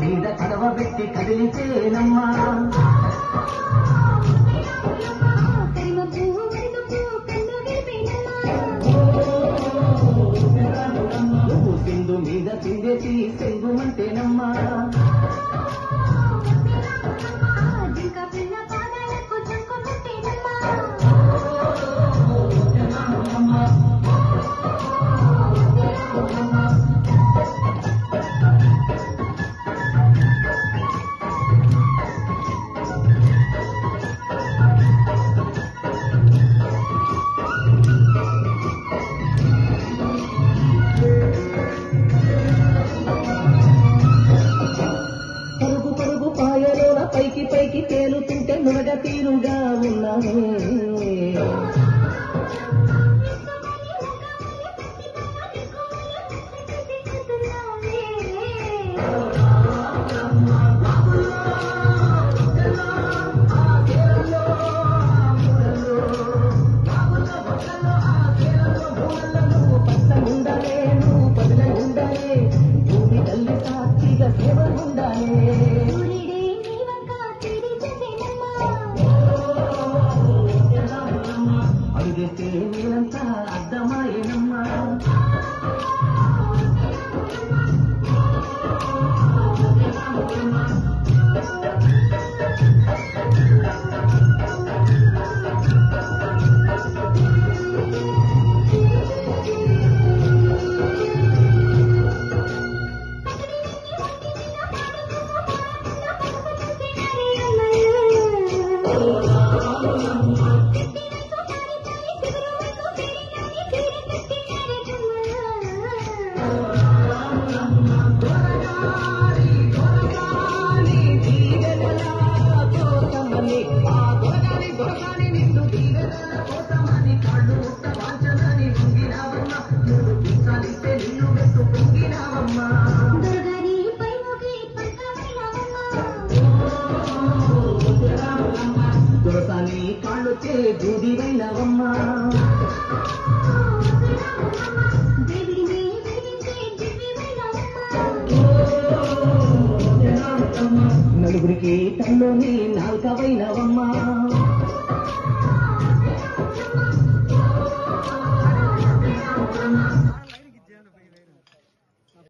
మీద కడవ పెట్టి కదిలితేనమ్మా సింధు మీద సిందేసి సెంగుమంటేనమ్మా పైకి పైకి తేలుతుంటే నురగ తీరుగా ఉన్నావే పచ్చగుండాలే నువ్వు పదలగుండాలే భూమి తల్లి సాక్షిగా సేవగుండాలే అడిగితే నీలంతా అర్థమాయేనమ్మా దొరసాని కాళ్ళొచ్చే దూదివైనవమ్మా నలుగురికి తల్లోని నాల్కవైనవమ్మా